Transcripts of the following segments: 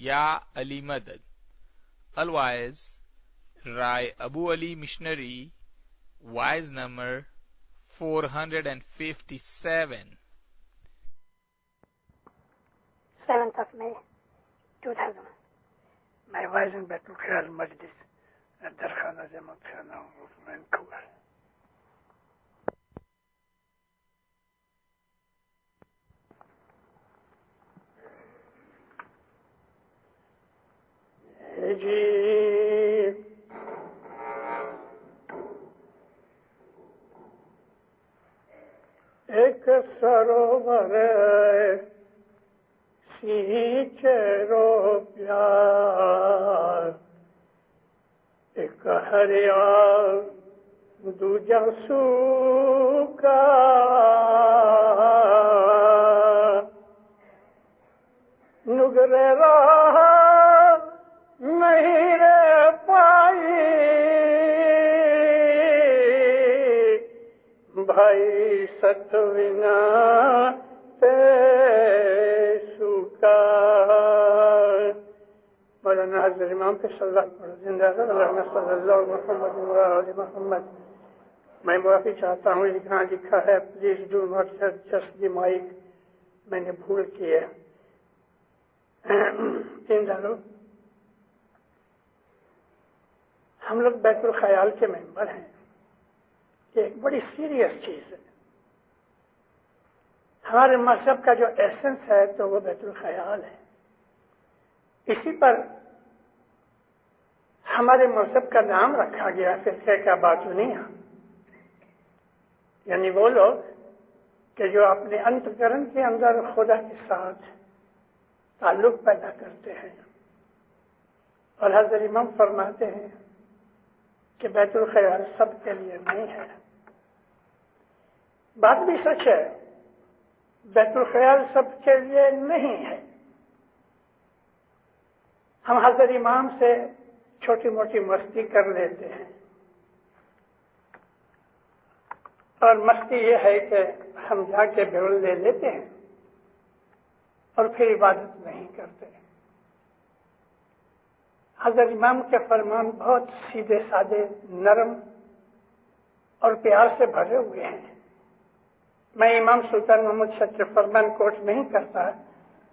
یا علی مدد. Otherwise, write Abu Ali Missionary, wise number 457. 7th of May, 2000. My wise in Baitul Khayal Majlis at Darkhana Jamaat Khana of Vancouver. ایک سروور سینچرو پیار ایک ہریا دوجا سوکا نگرے راہ نہیں رہ پائی بھائی ستونا سوکا. مولانا حضرت امام پہ صلی اللہ علیہ زندہ اللہ صلی اللہ محمد علیہ محمد. میں معافی چاہتا ہوں یہاں لکھا ہے please do not just the mic. میں نے بھول کی ہے. ہم لوگ بیت الخیال کے ممبر ہیں. یہ ایک بڑی سیریس چیز ہے. ہمارے مذہب کا جو ایسنس ہے تو وہ بیت الخیال ہے. اسی پر ہمارے مذہب کا نام رکھا گیا فرقہ کا باطنیہ، یعنی وہ لوگ کہ جو اپنے انتکرن کے اندر خدا کے ساتھ تعلق پیدا کرتے ہیں. اور حضرت امام فرماتے ہیں کہ بیت الخیال سب کے لیے نہیں ہے. بات بھی سچ ہے، بیت الخیال سب کے لیے نہیں ہے. ہم حضرت امام سے چھوٹی موٹی مستی کر لیتے ہیں، اور مستی یہ ہے کہ ہم جا کے بیرول لے لیتے ہیں اور پھر عبادت نہیں کرتے. حضرت امام کے فرمان بہت سیدھے سادے، نرم اور پیار سے بھرے ہوئے ہیں. میں امام سلطان محمد شاہ کے فرمان کوٹ نہیں کرتا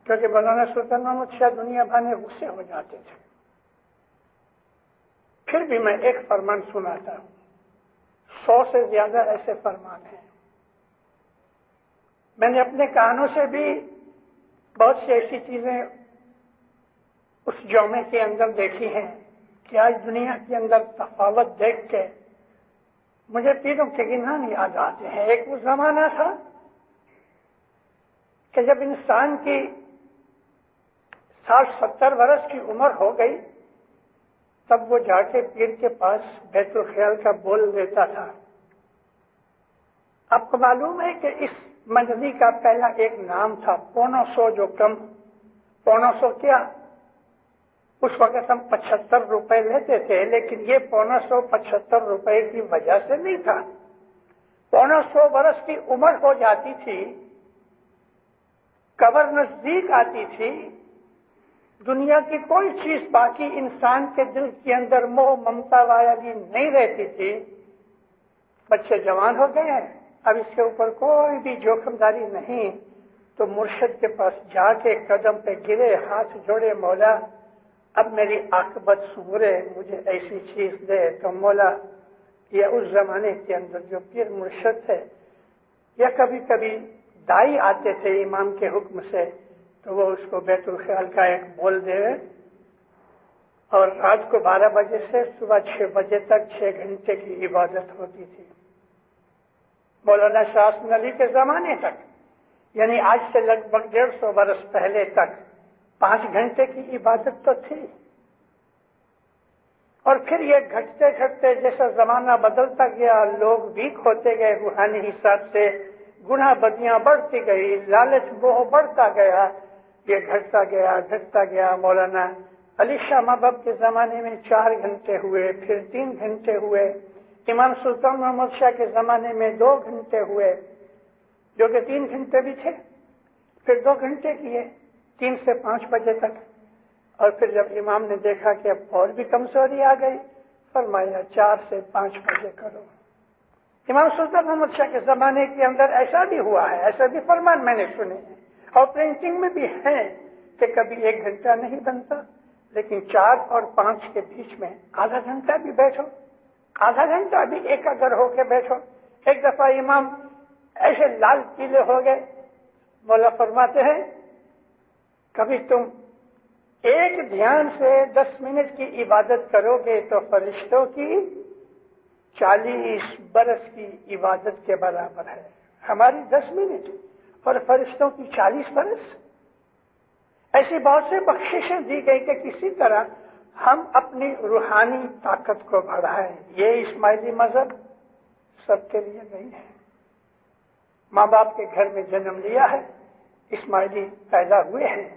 کیونکہ مولانا سلطان محمد شاہ دنیا بھر میں غصے ہو جاتے تھے. پھر بھی میں ایک فرمان سناتا ہوں. 100 سے زیادہ ایسے فرمان ہیں. میں نے اپنے کانوں سے بھی بہت سی ایسی چیزیں اس جومے کے اندر دیکھی ہیں کہ آج دنیا کے اندر تفاوت دیکھ کے مجھے پیروں کے گنان یاد آتے ہیں. ایک وہ زمانہ تھا کہ جب انسان کی 60-70 برس کی عمر ہو گئی تب وہ جا کے پیر کے پاس بیت الخیال کا بول دیتا تھا. آپ کو معلوم ہے کہ اس منزلی کا پہلا ایک نام تھا 1.25 جو کم 1.25 کیا اس وقت ہم 75 روپے لیتے تھے، لیکن یہ 1.25 روپے کی وجہ سے نہیں تھا. 1.25 برس کی عمر ہو جاتی تھی، قبر نزدیک آتی تھی، دنیا کی کوئی چیز باقی انسان کے دل کے اندر موہ ممتا والی نہیں رہتی تھی. بچے جوان ہو گئے ہیں، اب اس کے اوپر کوئی بھی جوخم داری نہیں، تو مرشد کے پاس جا کے قدم پہ گرے، ہاتھ جوڑے، مولا اب میری عاقبت سنورے، مجھے ایسی چیز دے. تو مولا یا اس زمانے کے اندر جو پیر مرشد تھے یا کبھی کبھی دائی آتے تھے امام کے حکم سے، تو وہ اس کو بیت الخیال کا ایک بول دے، اور رات کو 12 بجے سے صبح 6 بجے تک 6 گھنٹے کی عبادت ہوتی تھی. مولانا شاہ حسن علی کے زمانے تک، یعنی آج سے لگ بھگ 150 برس پہلے تک 5 گھنٹے کی عبادت تو تھی. اور پھر یہ گھٹتے گھٹتے جیسا زمانہ بدلتا گیا، لوگ ویک ہوتے گئے روحانی حساب سے، گناہ بدیاں بڑھتی گئی، لالچ موہ بڑھتا گیا، یہ گھٹتا گیا. مولانا علی شاہ مہبب کے زمانے میں 4 گھنٹے ہوئے، پھر 3 گھنٹے ہوئے. امام سلطان محمد شاہ کے زمانے میں 2 گھنٹے ہوئے، جو کہ 3 گھنٹے بھی تھے، پھر 2 گھنٹے کیے 3 سے 5 بجے تک. اور پھر جب امام نے دیکھا کہ اب اور بھی کمزوری آ گئی، فرمایا 4 سے 5 بجے کرو۔ امام سلطان محمد شاہ کے زمانے کے اندر ایسا بھی ہوا ہے، ایسا بھی فرمان میں نے سنے ہیں، اور پرنٹنگ میں بھی ہے کہ کبھی 1 گھنٹہ نہیں بنتا، لیکن 4 اور 5 کے بیچ میں آدھا گھنٹہ بھی بیٹھو، آدھا گھنٹہ بھی ایک اگر ہو کے بیٹھو۔ ایک دفعہ امام ایسے لال پیلے ہو گئے، مولا فرماتے ہیں کبھی تم ایک دھیان سے 10 منٹ کی عبادت کرو گے تو فرشتوں کی 40 برس کی عبادت کے برابر ہے۔ ہماری 10 منٹ اور فرشتوں کی 40 برس۔ ایسی بہت سے بخششیں دی گئی کہ کسی طرح ہم اپنی روحانی طاقت کو بڑھائیں۔ یہ اسماعیلی مذہب سب کے لیے نہیں ہے۔ ماں باپ کے گھر میں جنم لیا ہے، اسماعیلی پیدا ہوئے ہیں،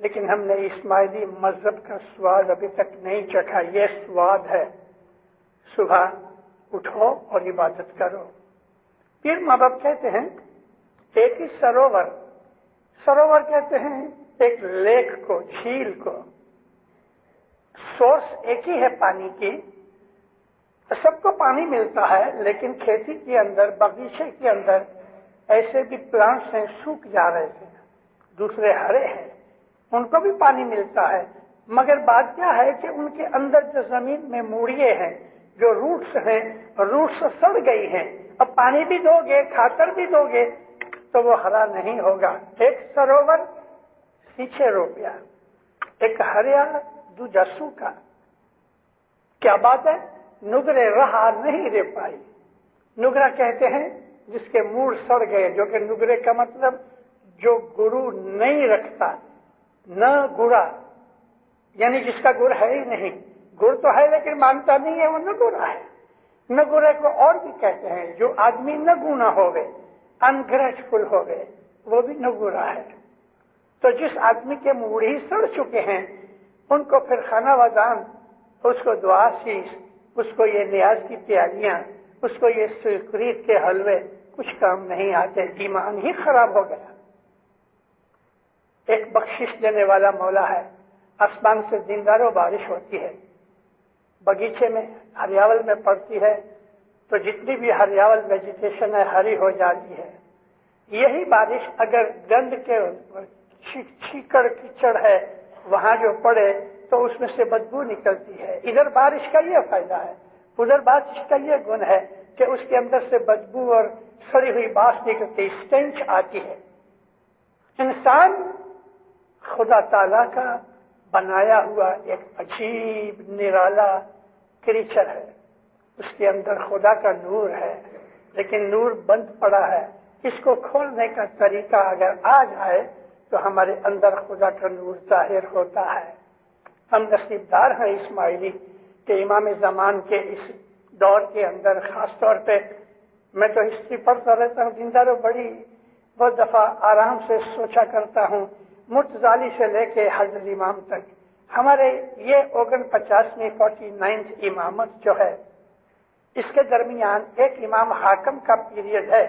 لیکن ہم نے اسماعیلی مذہب کا سواد ابھی تک نہیں چکھا۔ یہ سواد ہے صبح اٹھو اور عبادت کرو۔ پھر ماں باپ کہتے ہیں ایک ہی سروور کہتے ہیں ایک لیک کو، جھیل کو، سورس ایک ہی ہے پانی کی، سب کو پانی ملتا ہے، لیکن کھیتی کے اندر، باغیچے کے اندر ایسے بھی پلانٹس ہیں سوکھ جا رہے ہیں، دوسرے ہرے ہیں، ان کو بھی پانی ملتا ہے، مگر بات کیا ہے کہ ان کے اندر جو زمین میں موڑیے ہیں، جو روٹس ہیں، روٹس سڑ گئی ہیں۔ اب پانی بھی دو گے، کھاکر بھی دو گے تو وہ ہرا نہیں ہوگا۔ ایک سروور پیچھے روپیا، ایک ہریا دوجا سوکھا۔ کیا بات ہے؟ نگرے رہا نہیں رہ پائی۔ نگرا کہتے ہیں جس کے موڑ سڑ گئے، جو کہ نگرے کا مطلب جو گرو نہیں رکھتا، نہ گرا، یعنی جس کا گر ہے ہی نہیں، گر تو ہے لیکن مانتا نہیں ہے، وہ نہ گرا ہے۔ نہ گرے کو اور بھی کہتے ہیں جو آدمی نہ گنا ہو گئے، انگریجفل ہو گئے، وہ بھی نہ گرا ہے۔ تو جس آدمی کے موڑ ہی سڑ چکے ہیں ان کو پھر خانہ وزان، اس کو دعا شیش، اس کو یہ نیاز کی پیالیاں، اس کو یہ سکریت کے حلوے کچھ کام نہیں آتے، ایمان ہی خراب ہو گیا۔ ایک بخشش دینے والا مولا ہے، آسمان سے دینداروں بارش ہوتی ہے، بگیچے میں ہریاول میں پڑتی ہے تو جتنی بھی ہریاول ویجیٹیشن ہے ہری ہو جاتی ہے۔ یہی بارش اگر گند کے چیکڑ کیچڑ ہے وہاں جو پڑے تو اس میں سے بدبو نکلتی ہے۔ ادھر بارش کا یہ فائدہ ہے، ادھر بارش کا یہ گن ہے کہ اس کے اندر سے بدبو اور سڑی ہوئی بانس نکلتی، اسٹینچ آتی ہے۔ انسان خدا تعالی کا بنایا ہوا ایک عجیب نرالا کریچر ہے، اس کے اندر خدا کا نور ہے، لیکن نور بند پڑا ہے۔ اس کو کھولنے کا طریقہ اگر آ جائے تو ہمارے اندر خدا کا نور ظاہر ہوتا ہے۔ ہم نصیبدار ہیں اسماعیلی کہ امام زمان کے اس دور کے اندر، خاص طور پہ میں تو ہسٹری پڑھتا رہتا ہوں، دینداروں بڑی بہت دفعہ آرام سے سوچا کرتا ہوں، مرتضالی سے لے کے حضرت امام تک ہمارے یہ 49ویں 49th امامت جو ہے، اس کے درمیان ایک امام حاکم کا پیریڈ ہے،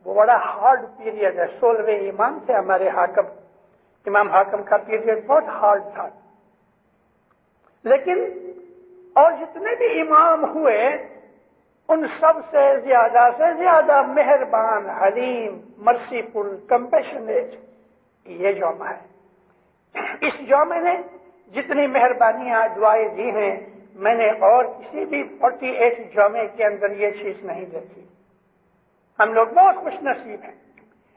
وہ بڑا ہارڈ پیریڈ ہے۔ 16ویں امام تھے ہمارے حاکم، امام حاکم کا پیریڈ بہت ہارڈ تھا، لیکن اور جتنے بھی امام ہوئے ان سب سے زیادہ مہربان، حلیم، مرسیفل، کمپیشنیٹ یہ جومہ ہے۔ اس جومے نے جتنی مہربانیاں دعائیں دی ہیں میں نے اور کسی بھی 48 جومے کے اندر یہ چیز نہیں دیکھی۔ ہم لوگ بہت خوش نصیب ہیں۔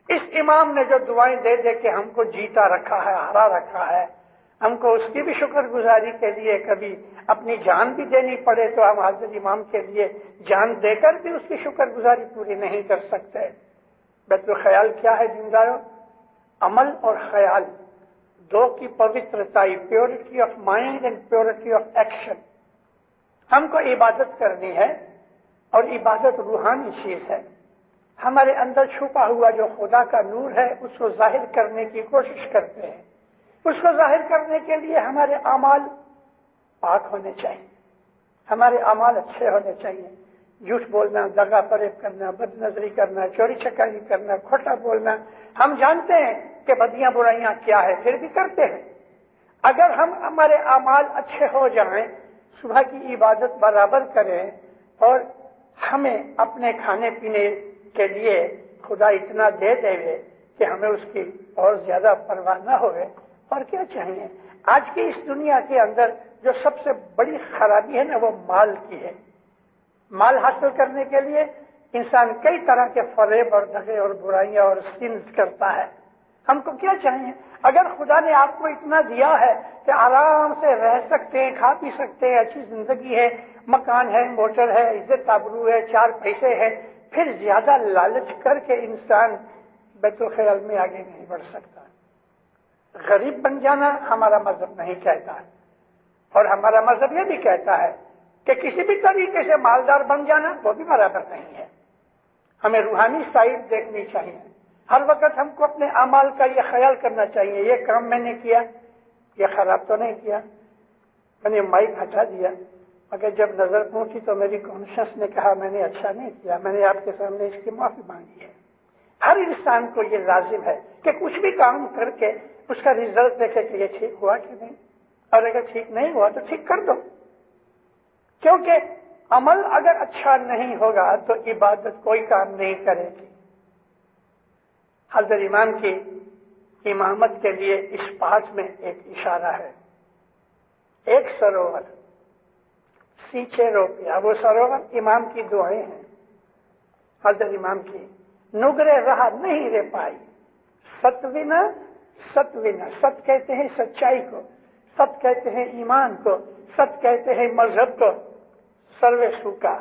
اس امام نے جو دعائیں دے دے کے ہم کو جیتا رکھا ہے، ہرا رکھا ہے، ہم کو اس کی بھی شکر گزاری کے لیے کبھی اپنی جان بھی دینی پڑے تو ہم حضرت امام کے لیے جان دے کر بھی اس کی شکر گزاری پوری نہیں کر سکتے۔ بیت الخیال کیا ہے دینداروں؟ عمل اور خیال دو کی پوترتائی، purity of mind and purity of action. ہم کو عبادت کرنی ہے اور عبادت روحانی چیز ہے۔ ہمارے اندر چھپا ہوا جو خدا کا نور ہے اس کو ظاہر کرنے کی کوشش کرتے ہیں۔ اس کو ظاہر کرنے کے لیے ہمارے اعمال پاک ہونے چاہیے، ہمارے اعمال اچھے ہونے چاہیے۔ جھوٹ بولنا، دغا فریب کرنا، بد نظری کرنا، چوری چکاری کرنا، کھوٹا بولنا، ہم جانتے ہیں کہ بدیاں برائیاں کیا ہے پھر بھی کرتے ہیں۔ اگر ہم ہمارے اعمال اچھے ہو جائیں، صبح کی عبادت برابر کریں، اور ہمیں اپنے کھانے پینے کے لیے خدا اتنا دے دے کہ ہمیں اس کی اور زیادہ پرواہ نہ ہوئے، اور کیا چاہیے؟ آج کی اس دنیا کے اندر جو سب سے بڑی خرابی ہے نا، وہ مال کی ہے۔ مال حاصل کرنے کے لیے انسان کئی طرح کے فریب اور دغے اور برائیاں اور سنز کرتا ہے۔ ہم کو کیا چاہیے؟ اگر خدا نے آپ کو اتنا دیا ہے کہ آرام سے رہ سکتے ہیں، کھا پی سکتے ہیں، اچھی زندگی ہے، مکان ہے، موٹر ہے، عزت آبرو ہے، 4 پیسے ہے، پھر زیادہ لالچ کر کے انسان بیت الخیال میں آگے نہیں بڑھ سکتا۔ غریب بن جانا ہمارا مذہب نہیں کہتا، اور ہمارا مذہب یہ بھی کہتا ہے کہ کسی بھی طریقے سے مالدار بن جانا وہ بھی برابر نہیں ہے۔ ہمیں روحانی سائڈ دیکھنی چاہیے۔ ہر وقت ہم کو اپنے اعمال کا یہ خیال کرنا چاہیے، یہ کام میں نے کیا، یہ خراب تو نہیں کیا، میں نے مائک ہٹا دیا، مگر جب نظر پہنچی تو میری کانشنس نے کہا میں نے اچھا نہیں کیا، میں نے آپ کے سامنے اس کی معافی مانگی ہے۔ ہر انسان کو یہ لازم ہے کہ کچھ بھی کام کر کے اس کا ریزلٹ دیکھے کہ یہ ٹھیک ہوا کہ نہیں، اور اگر ٹھیک نہیں ہوا تو ٹھیک کر دو، کیونکہ عمل اگر اچھا نہیں ہوگا تو عبادت کوئی کام نہیں کرے گی۔ حضرت امام کی امامت کے لیے اس پاس میں ایک اشارہ ہے، ایک سروور سیچے روپیا، وہ سروور امام کی دعائیں ہیں۔ حضرت امام کی نگرے رہا نہیں رہ پائی، ستوینا ستوینا، ست کہتے ہیں سچائی کو، ست کہتے ہیں ایمان کو، ست کہتے ہیں مذہب کو، سروے سوکا۔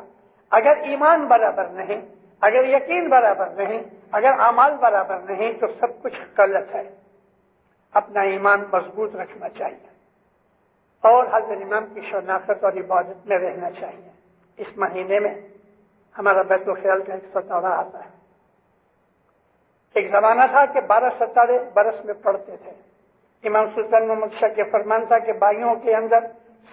اگر ایمان برابر نہیں، اگر یقین برابر نہیں، اگر اعمال برابر نہیں تو سب کچھ غلط ہے۔ اپنا ایمان مضبوط رکھنا چاہیے، اور حضرت امام کی شناخت اور عبادت میں رہنا چاہیے۔ اس مہینے میں ہمارا بیت الخیال کا ایک ستارہ آتا ہے۔ ایک زمانہ تھا کہ 12 ستارے برس میں پڑتے تھے۔ امام سلطان محمد شاہ کے فرمان تھا کہ بھائیوں کے اندر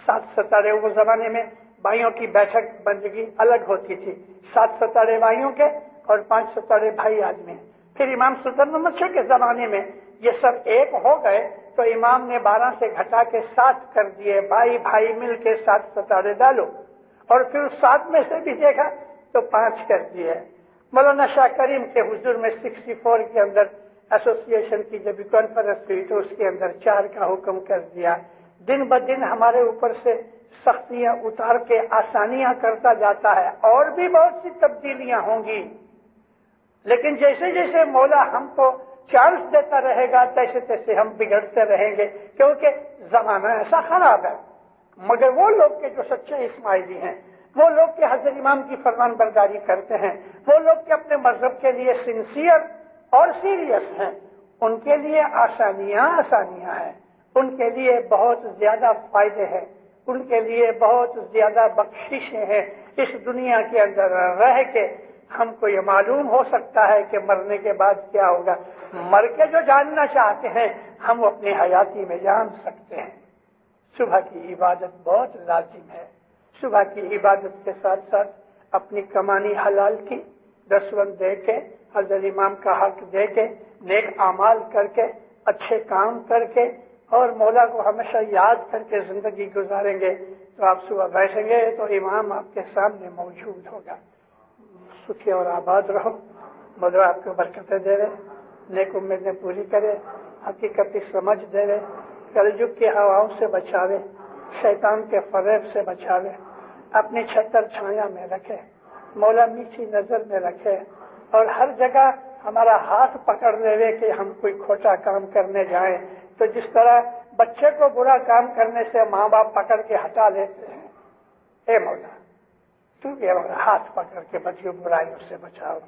7 ستارے، وہ زمانے میں بھائیوں کی بیٹھک بندگی الگ ہوتی تھی، 7 ستارے بھائیوں کے اور 5 ستارے بھائی آدمی۔ پھر امام سلطان محمد شاہ کے زمانے میں یہ سب ایک ہو گئے تو امام نے 12 سے گھٹا کے 7 کر دیے، بھائی بھائی مل کے 7 ستارے ڈالو، اور پھر 7 میں سے بھی دیکھا تو 5 کر دیے۔ مولانا شاہ کریم کے حضور میں 64 کے اندر ایسوسیشن کی جب کانفرنس ہوئی تو اس کے اندر 4 کا حکم کر دیا۔ دن بدن ہمارے اوپر سے سختیاں اتار کے آسانیاں کرتا جاتا ہے، اور بھی بہت سی تبدیلیاں ہوں گی، لیکن جیسے جیسے مولا ہم کو چانس دیتا رہے گا تیسے تیسے ہم بگڑتے رہیں گے، کیونکہ زمانہ ایسا خراب ہے۔ مگر وہ لوگ کے جو سچے اسماعیلی ہیں، وہ لوگ کے حضرت امام کی فرمان برداری کرتے ہیں، وہ لوگ کے اپنے مذہب کے لیے سنسیئر اور سیریس ہیں، ان کے لیے آسانیاں ہیں، ان کے لیے بہت زیادہ فائدے ہیں، ان کے لیے بہت زیادہ بخششیں ہیں۔ اس دنیا کے اندر رہ کے ہم کو یہ معلوم ہو سکتا ہے کہ مرنے کے بعد کیا ہوگا، مر کے جو جاننا چاہتے ہیں ہم اپنی حیاتی میں جان سکتے ہیں۔ صبح کی عبادت بہت لازم ہے، صبح کی عبادت کے ساتھ ساتھ اپنی کمانی حلال کی 10 دے کے، حضرت امام کا حق دے کے، نیک اعمال کر کے، اچھے کام کر کے، اور مولا کو ہمیشہ یاد کر کے زندگی گزاریں گے تو آپ صبح بیٹھیں گے تو امام آپ کے سامنے موجود ہوگا۔ سکھی اور آباد رہو، مولا آپ کو برکتیں دے رہے، نیک امیدیں پوری کرے، حقیقت کی سمجھ دے رہے، کلجگ کی ہواؤں سے بچاوے، شیطان کے فریب سے بچاوے، اپنی چھتر چھایا میں رکھے، مولا میٹھی نظر میں رکھے، اور ہر جگہ ہمارا ہاتھ پکڑ لے کہ ہم کوئی کھوٹا کام کرنے جائیں تو جس طرح بچے کو برا کام کرنے سے ماں باپ پکڑ کے ہٹا لیتے ہیں، اے مولا تو یہ ہاتھ پکڑ کے بچوں برائیوں سے بچاؤ۔